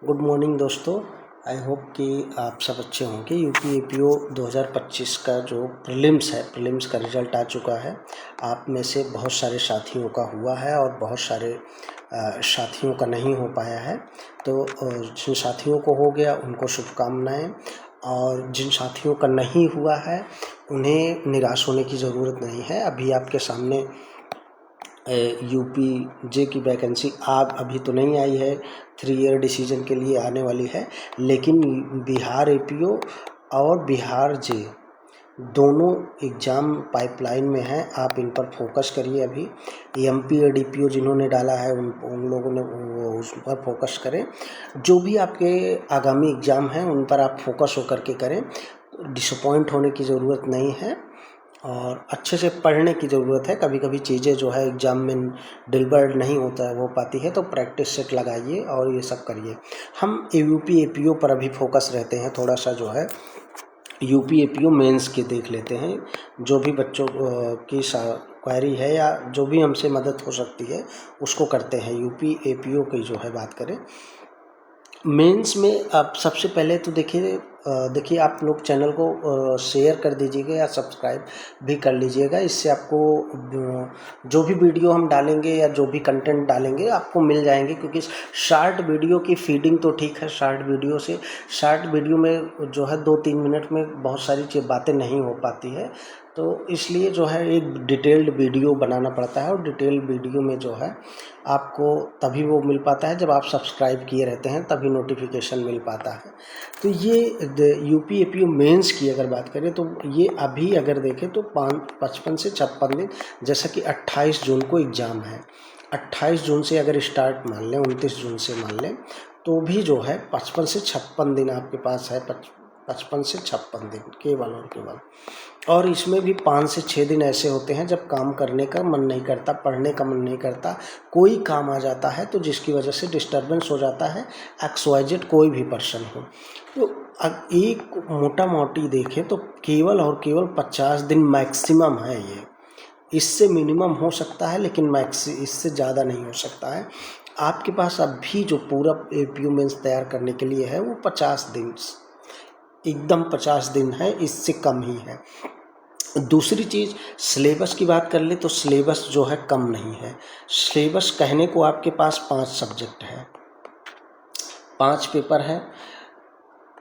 Good morning दोस्तों। I hope कि आप सब अच्छे होंगे। यूपी एपीओ 2025 का जो प्रीलिम्स का रिज़ल्ट आ चुका है। आप में से बहुत सारे साथियों का हुआ है और बहुत सारे साथियों का नहीं हो पाया है। तो जिन साथियों को हो गया उनको शुभकामनाएं, और जिन साथियों का नहीं हुआ है उन्हें निराश होने की ज़रूरत नहीं है। अभी आपके सामने यूपी जे की वैकेंसी अभी तो नहीं आई है, 3 ईयर डिसीजन के लिए आने वाली है, लेकिन बिहार एपीओ और बिहार जे दोनों एग्ज़ाम पाइपलाइन में हैं। आप इन पर फोकस करिए। अभी एमपी और डीपीओ जिन्होंने डाला है उन लोगों ने उस पर फोकस करें। जो भी आपके आगामी एग्ज़ाम हैं उन पर आप फोकस होकर के करें। डिसअपॉइंट होने की ज़रूरत नहीं है और अच्छे से पढ़ने की ज़रूरत है। कभी कभी चीज़ें जो है एग्ज़ाम में डिलीवर नहीं हो पाती है, तो प्रैक्टिस सेट लगाइए और ये सब करिए। हम यूपी एपीओ पर अभी फोकस रहते हैं। थोड़ा सा जो है यूपी एपीओ मेंस के देख लेते हैं। जो भी बच्चों की क्वेरी है या जो भी हमसे मदद हो सकती है उसको करते हैं। यूपी एपीओ की जो है बात करें मेंस में, आप सबसे पहले तो देखिए आप लोग चैनल को शेयर कर दीजिएगा या सब्सक्राइब भी कर लीजिएगा। इससे आपको जो भी वीडियो हम डालेंगे या जो भी कंटेंट डालेंगे आपको मिल जाएंगे, क्योंकि शॉर्ट वीडियो की फीडिंग तो ठीक है। शॉर्ट वीडियो में जो है 2-3 मिनट में बहुत सारी बातें नहीं हो पाती है, तो इसलिए जो है एक डिटेल्ड वीडियो बनाना पड़ता है। और डिटेल्ड वीडियो में जो है आपको तभी वो मिल पाता है जब आप सब्सक्राइब किए रहते हैं, तभी नोटिफिकेशन मिल पाता है। तो ये यूपी एपीओ मेंस की अगर बात करें तो ये अभी अगर देखें तो 55 से 56 दिन, जैसा कि 28 जून को एग्ज़ाम है। 28 जून से अगर स्टार्ट मान लें, 29 जून से मान लें, तो भी जो है 55 से 56 दिन आपके पास है। 55 से 56 दिन केवल और केवल। और इसमें भी 5 से 6 दिन ऐसे होते हैं जब काम करने का मन नहीं करता, पढ़ने का मन नहीं करता, कोई काम आ जाता है तो जिसकी वजह से डिस्टर्बेंस हो जाता है। XYZ कोई भी पर्सन हो, तो एक मोटा मोटी देखें तो केवल और केवल 50 दिन मैक्सिमम है ये। इससे मिनिमम हो सकता है लेकिन इससे ज़्यादा नहीं हो सकता है। आपके पास अभी जो पूरा एपीओ मेंस तैयार करने के लिए है वो 50 दिन, एकदम 50 दिन है, इससे कम ही है। दूसरी चीज़, सिलेबस की बात कर ले तो सिलेबस जो है कम नहीं है। सिलेबस कहने को आपके पास 5 सब्जेक्ट है, 5 पेपर है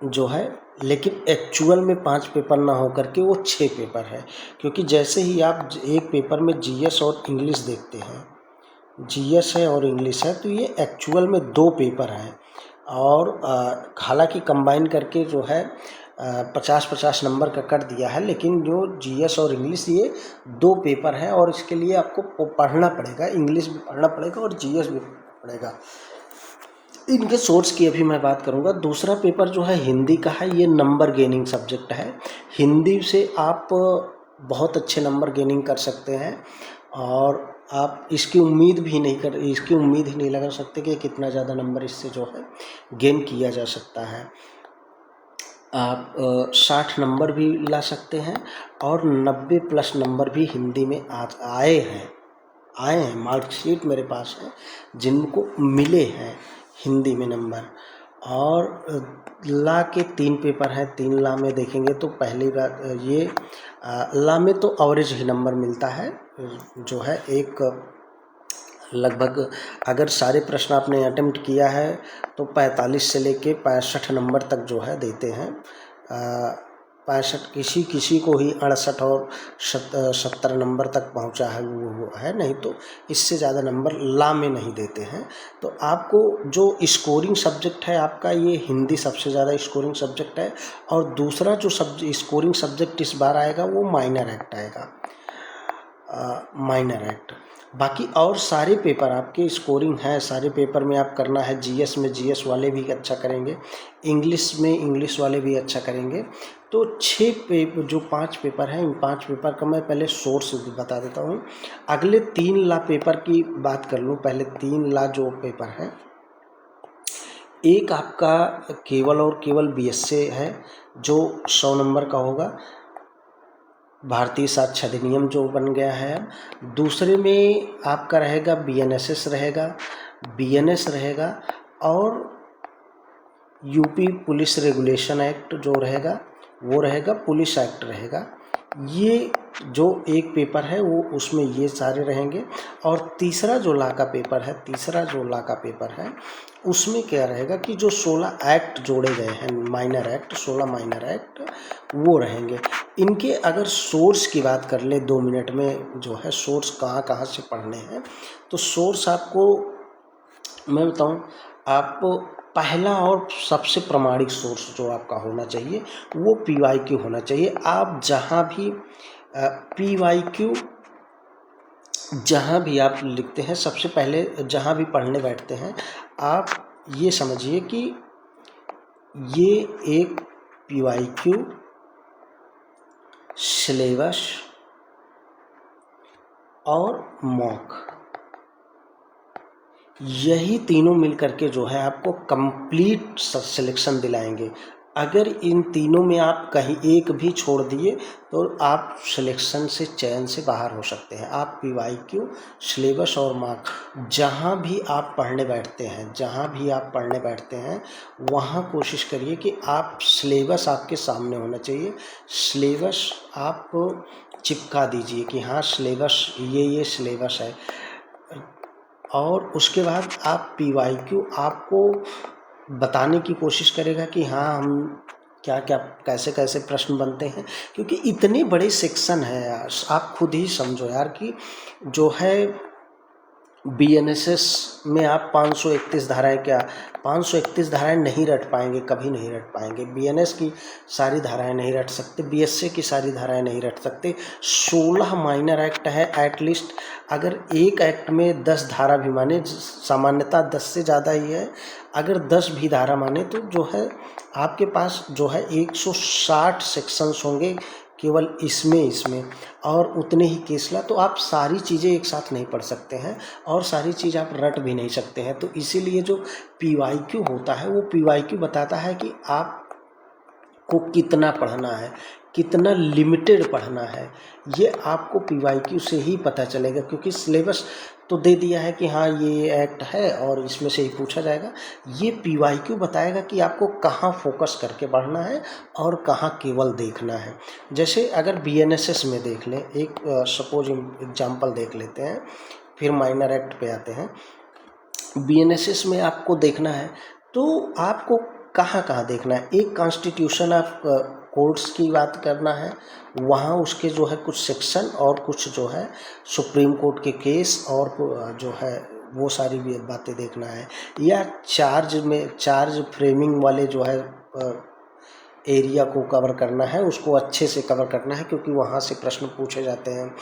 जो है, लेकिन एक्चुअल में 5 पेपर ना होकर के वो 6 पेपर है। क्योंकि जैसे ही आप एक पेपर में जीएस और इंग्लिश देखते हैं, जीएस है और इंग्लिश है, तो ये एक्चुअल में 2 पेपर हैं। और हालांकि कंबाइन करके जो है 50-50 नंबर का कर दिया है, लेकिन जो जीएस और इंग्लिश ये 2 पेपर हैं और इसके लिए आपको पढ़ना पड़ेगा। इंग्लिश भी पढ़ना पड़ेगा और जीएस भी पढ़ना पड़ेगा। इनके सोर्स की अभी मैं बात करूंगा। दूसरा पेपर जो है हिंदी का है। ये नंबर गेनिंग सब्जेक्ट है। हिंदी से आप बहुत अच्छे नंबर गेनिंग कर सकते हैं और आप इसकी उम्मीद ही नहीं लगा सकते कि कितना ज़्यादा नंबर इससे जो है गेन किया जा सकता है। आप 60 नंबर भी ला सकते हैं और 90+ नंबर भी हिंदी में आए हैं। मार्कशीट मेरे पास है जिनको मिले हैं हिंदी में नंबर। और ला के 3 पेपर हैं। 3 ला में देखेंगे तो पहली बात ये ला में तो एवरेज ही नंबर मिलता है, जो है एक लगभग अगर सारे प्रश्न आपने अटेम्प्ट किया है तो 45 से लेके 65 नंबर तक जो है देते हैं। 65 किसी को ही 68 और 70 नंबर तक पहुंचा है वो है, नहीं तो इससे ज़्यादा नंबर ला में नहीं देते हैं। तो आपको जो स्कोरिंग सब्जेक्ट है आपका, ये हिंदी सबसे ज़्यादा स्कोरिंग सब्जेक्ट है। और दूसरा जो स्कोरिंग सब्जेक्ट इस बार आएगा वो माइनर एक्ट आएगा, माइनर एक्ट। बाकी और सारे पेपर आपके स्कोरिंग है। सारे पेपर में आप करना है। जीएस में जीएस वाले भी अच्छा करेंगे, इंग्लिश में इंग्लिश वाले भी अच्छा करेंगे। तो 5 पेपर हैं, इन 5 पेपर का मैं पहले सोर्स बता देता हूँ। अगले 3 ला पेपर की बात कर लूँ। पहले 3 ला जो पेपर हैं, एक आपका केवल और केवल बीएसए है जो 100 नंबर का होगा, भारतीय साक्ष्य अधिनियम जो बन गया है। दूसरे में आपका रहेगा बीएनएस रहेगा और यूपी पुलिस रेगुलेशन एक्ट जो रहेगा वो रहेगा, पुलिस एक्ट रहेगा। ये जो एक पेपर है वो उसमें ये सारे रहेंगे। और तीसरा जो लॉ का पेपर है उसमें क्या रहेगा कि जो 16 एक्ट जोड़े गए हैं, माइनर एक्ट, 16 माइनर एक्ट वो रहेंगे। इनके अगर सोर्स की बात कर ले 2 मिनट में, जो है सोर्स कहाँ कहाँ से पढ़ने हैं, तो सोर्स आपको मैं बताऊं, आप पहला और सबसे प्रामाणिक सोर्स जो आपका होना चाहिए वो PYQ होना चाहिए। आप जहाँ भी PYQ जहाँ भी आप लिखते हैं, सबसे पहले जहाँ भी पढ़ने बैठते हैं, आप ये समझिए कि ये एक PYQ, सिलेबस और मॉक, यही तीनों मिल करके जो है आपको कंप्लीट सिलेक्शन दिलाएंगे। अगर इन तीनों में आप कहीं एक भी छोड़ दिए तो आप सिलेक्शन से, चयन से बाहर हो सकते हैं। आप PYQ, सिलेबस और मार्क जहाँ भी आप पढ़ने बैठते हैं वहाँ कोशिश करिए कि आप सिलेबस आपके सामने होना चाहिए। सिलेबस आप चिपका दीजिए कि हाँ सिलेबस, ये सिलेबस है। और उसके बाद आप PYQ आपको बताने की कोशिश करेगा कि हाँ हम क्या क्या, कैसे कैसे प्रश्न बनते हैं, क्योंकि इतने बड़े सेक्शन हैं यार। आप खुद ही समझो यार कि जो है BNSS में आप 531 धाराएँ, क्या 531 धाराएँ नहीं रट पाएंगे, कभी नहीं रट पाएंगे। BNS की सारी धाराएँ नहीं रट सकते, BSA की सारी धाराएँ नहीं रट सकते। 16 माइनर एक्ट है। एटलीस्ट अगर एक एक्ट में 10 धारा भी माने, सामान्यतः 10 से ज़्यादा ही है, अगर 10 भी धारा माने तो जो है आपके पास जो है 160 सेक्शंस होंगे केवल इसमें और उतने ही केसला। तो आप सारी चीज़ें एक साथ नहीं पढ़ सकते हैं और सारी चीज़ आप रट भी नहीं सकते हैं। तो इसीलिए जो PYQ होता है वो PYQ बताता है कि आपको कितना पढ़ना है, कितना लिमिटेड पढ़ना है, ये आपको PYQ से ही पता चलेगा। क्योंकि सिलेबस तो दे दिया है कि हाँ ये एक्ट है और इसमें से ही पूछा जाएगा। ये PYQ बताएगा कि आपको कहाँ फोकस करके पढ़ना है और कहाँ केवल देखना है। जैसे अगर BNSS में देख लें, एक सपोज एग्जांपल देख लेते हैं, फिर माइनर एक्ट पे आते हैं। BNSS में आपको देखना है तो आपको कहाँ कहाँ देखना है। एक कॉन्स्टिट्यूशन ऑफ कोर्ट्स की बात करना है, वहाँ उसके जो है कुछ सेक्शन और कुछ जो है सुप्रीम कोर्ट के केस और जो है वो सारी भी बातें देखना है। या चार्ज फ्रेमिंग वाले जो है एरिया को कवर करना है, उसको अच्छे से कवर करना है, क्योंकि वहाँ से प्रश्न पूछे जाते हैं।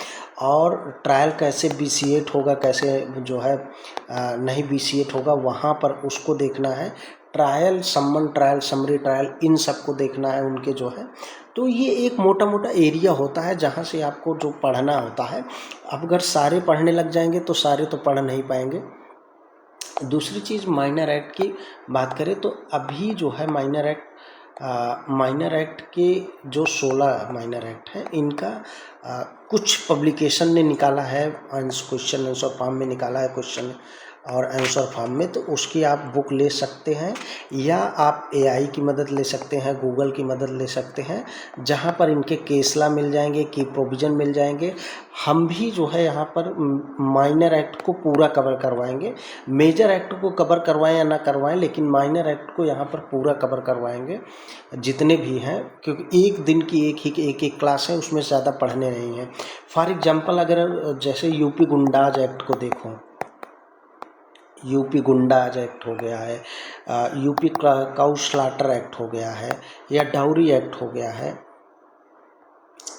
और ट्रायल कैसे बीसीएट होगा, कैसे जो है नहीं बीसीएट होगा, वहाँ पर उसको देखना है। ट्रायल, सम्मन ट्रायल, समरी ट्रायल, इन सबको देखना है उनके जो है। तो ये एक मोटा मोटा एरिया होता है जहाँ से आपको जो पढ़ना होता है। अब अगर सारे पढ़ने लग जाएंगे तो सारे तो पढ़ नहीं पाएंगे। दूसरी चीज़ माइनर एक्ट की बात करें तो अभी जो है माइनर एक्ट के जो 16 माइनर एक्ट हैं, इनका कुछ पब्लिकेशन ने निकाला है, क्वेश्चन आंसर फॉर्म में निकाला है, क्वेश्चन और आंसर फॉर्म में। तो उसकी आप बुक ले सकते हैं या आप AI की मदद ले सकते हैं, गूगल की मदद ले सकते हैं, जहां पर इनके केसला मिल जाएंगे, की प्रोविज़न मिल जाएंगे। हम भी जो है यहाँ पर माइनर एक्ट को पूरा कवर करवाएंगे। मेजर एक्ट को कवर करवाएं या ना करवाएं, लेकिन माइनर एक्ट को यहाँ पर पूरा कवर करवाएंगे जितने भी हैं, क्योंकि एक दिन की एक क्लास है, उसमें ज़्यादा पढ़ने नहीं है। फॉर एग्जांपल अगर जैसे यूपी गुंडाज एक्ट को देखो, यूपी गुंडाज एक्ट हो गया है, यूपी काउ स्लॉटर एक्ट हो गया है, या डाउरी एक्ट हो गया है,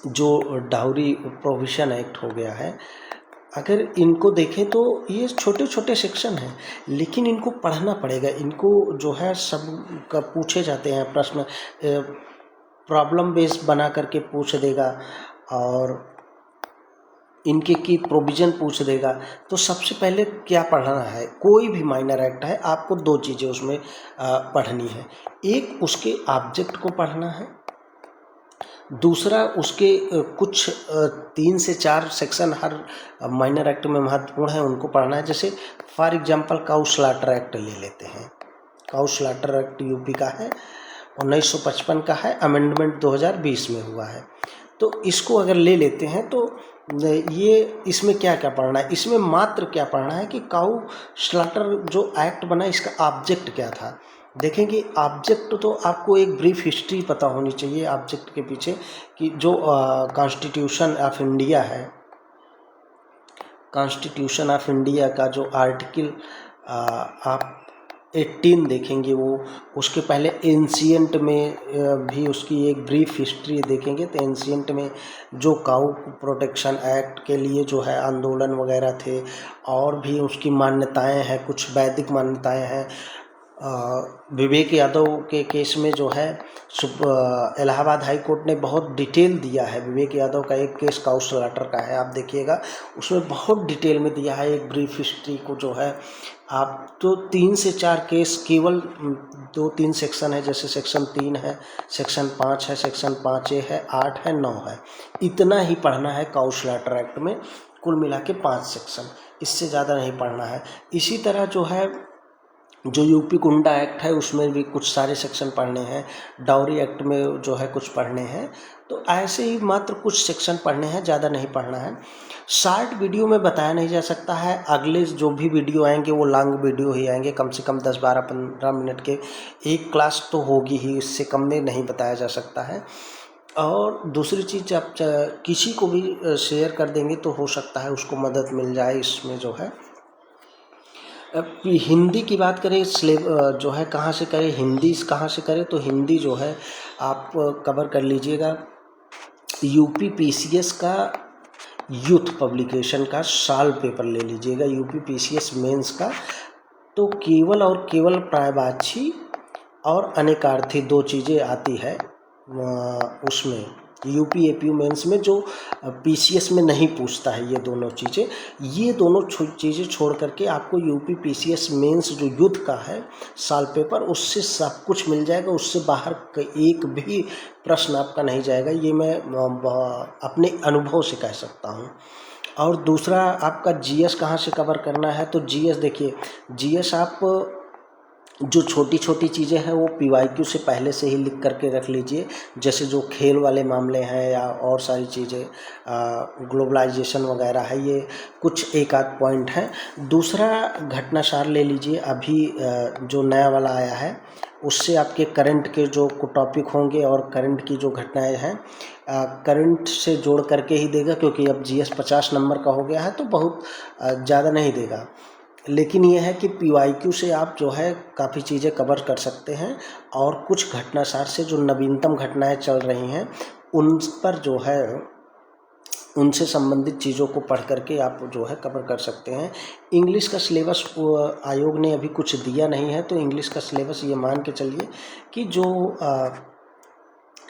जो डाउरी प्रोविशन एक्ट हो गया है। अगर इनको देखें तो ये छोटे छोटे सेक्शन हैं, लेकिन इनको पढ़ना पड़ेगा। इनको जो है सब का पूछे जाते हैं प्रश्न, प्रॉब्लम बेस बना करके पूछ देगा और इनके की प्रोविज़न पूछ देगा। तो सबसे पहले क्या पढ़ना है, कोई भी माइनर एक्ट है आपको 2 चीज़ें उसमें पढ़नी है। एक उसके ऑब्जेक्ट को पढ़ना है, दूसरा उसके कुछ 3 से 4 सेक्शन हर माइनर एक्ट में महत्वपूर्ण है, उनको पढ़ना है। जैसे for example cow slaughter act ले लेते हैं। काऊ स्लॉटर एक्ट यूपी का है, 1955 का है, अमेंडमेंट 2020 में हुआ है। तो इसको अगर ले लेते हैं तो ये इसमें क्या क्या पढ़ना है, इसमें मात्र क्या पढ़ना है कि काऊ स्लॉटर जो एक्ट बना इसका ऑब्जेक्ट क्या था। देखेंगे ऑब्जेक्ट तो आपको एक ब्रीफ हिस्ट्री पता होनी चाहिए ऑब्जेक्ट के पीछे, कि जो कॉन्स्टिट्यूशन ऑफ इंडिया है, कॉन्स्टिट्यूशन ऑफ इंडिया का जो आर्टिकल आप 18 देखेंगे, वो उसके पहले एंशियंट में भी उसकी एक ब्रीफ हिस्ट्री देखेंगे। तो एंशियंट में जो काऊ प्रोटेक्शन एक्ट के लिए जो है आंदोलन वगैरह थे, और भी उसकी मान्यताएं हैं, कुछ वैदिक मान्यताएं हैं। विवेक यादव के केस में जो है इलाहाबाद हाई कोर्ट ने बहुत डिटेल दिया है। विवेक यादव का एक केस काऊ स्लॉटर का है, आप देखिएगा उसमें बहुत डिटेल में दिया है एक ब्रीफ हिस्ट्री को जो है। आप तो 3 से 4 केस, केवल 2-3 सेक्शन है, जैसे सेक्शन 3 है, सेक्शन 5 है, सेक्शन 5A है, 8 है, 9 है, इतना ही पढ़ना है काऊ स्लॉटर एक्ट में। कुल मिला के 5 सेक्शन, इससे ज़्यादा नहीं पढ़ना है। इसी तरह जो है जो यूपी गुंडा एक्ट है उसमें भी कुछ सारे सेक्शन पढ़ने हैं, डाउरी एक्ट में जो है कुछ पढ़ने हैं। तो ऐसे ही मात्र कुछ सेक्शन पढ़ने हैं, ज़्यादा नहीं पढ़ना है। शॉर्ट वीडियो में बताया नहीं जा सकता है, अगले जो भी वीडियो आएंगे वो लॉन्ग वीडियो ही आएंगे, कम से कम 10, 12, 15 मिनट के एक क्लास तो होगी ही, इससे कम में नहीं बताया जा सकता है। और दूसरी चीज़, आप किसी को भी शेयर कर देंगे तो हो सकता है उसको मदद मिल जाए इसमें जो है। हिंदी की बात करें, जो है कहाँ से करें, हिंदी कहाँ से करें, तो हिंदी जो है आप कवर कर लीजिएगा यूपी पीसीएस का यूथ पब्लिकेशन का साल पेपर ले लीजिएगा, यूपी पीसीएस मेंस का। तो केवल और केवल प्रायवाची और अनेकार्थी 2 चीज़ें आती है उसमें, यूपी एपीयू मेंस में, जो पीसीएस में नहीं पूछता है। ये दोनों चीज़ें छोड़ करके आपको यूपी पीसीएस मेंस जो यूथ का है साल पेपर, उससे सब कुछ मिल जाएगा, उससे बाहर एक भी प्रश्न आपका नहीं जाएगा, ये मैं अपने अनुभव से कह सकता हूँ। और दूसरा, आपका जीएस कहाँ से कवर करना है, तो जीएस देखिए, जीएस आप जो छोटी छोटी चीज़ें हैं वो पीवाईक्यू से पहले से ही लिख करके रख लीजिए, जैसे जो खेल वाले मामले हैं या और सारी चीज़ें, ग्लोबलाइजेशन वगैरह है, ये कुछ एक आध पॉइंट हैं। दूसरा, घटनासार ले लीजिए, अभी जो नया वाला आया है उससे आपके करंट के जो टॉपिक होंगे और करंट की जो घटनाएं हैं करंट से जोड़ करके ही देगा, क्योंकि अब जीएस 50 नंबर का हो गया है तो बहुत ज़्यादा नहीं देगा। लेकिन यह है कि पीवाईक्यू से आप जो है काफ़ी चीज़ें कवर कर सकते हैं, और कुछ घटनासार से जो नवीनतम घटनाएं चल रही हैं उन पर जो है उनसे संबंधित चीज़ों को पढ़ करके आप जो है कवर कर सकते हैं। इंग्लिश का सिलेबस आयोग ने अभी कुछ दिया नहीं है, तो इंग्लिश का सिलेबस ये मान के चलिए कि जो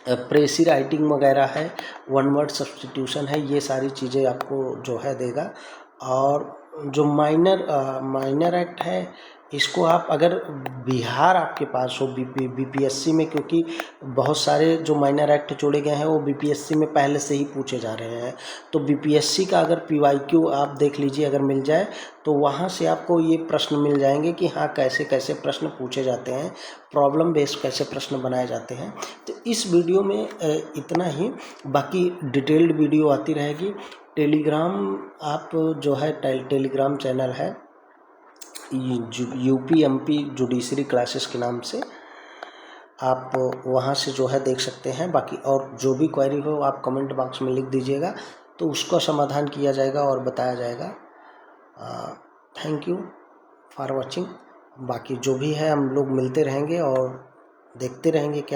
प्रेसी राइटिंग वगैरह है, वन वर्ड सब्स्टिट्यूशन है, ये सारी चीज़ें आपको जो है देगा। और जो माइनर एक्ट है, इसको आप अगर बिहार आपके पास हो बीपीएससी में, क्योंकि बहुत सारे जो माइनर एक्ट जोड़े गए हैं वो बीपीएससी में पहले से ही पूछे जा रहे हैं, तो बीपीएससी का अगर पीवाईक्यू आप देख लीजिए, अगर मिल जाए तो वहाँ से आपको ये प्रश्न मिल जाएंगे कि हाँ कैसे कैसे प्रश्न पूछे जाते हैं, प्रॉब्लम बेस्ड कैसे प्रश्न बनाए जाते हैं। तो इस वीडियो में इतना ही, बाकी डिटेल्ड वीडियो आती रहेगी। टेलीग्राम आप जो है टेलीग्राम चैनल है यूपी एमपी जुडिशरी क्लासेस के नाम से, आप वहाँ से जो है देख सकते हैं। बाकी और जो भी क्वेरी हो आप कमेंट बॉक्स में लिख दीजिएगा, तो उसका समाधान किया जाएगा और बताया जाएगा। Thank you for watching. बाकी जो भी है हम लोग मिलते रहेंगे और देखते रहेंगे क्या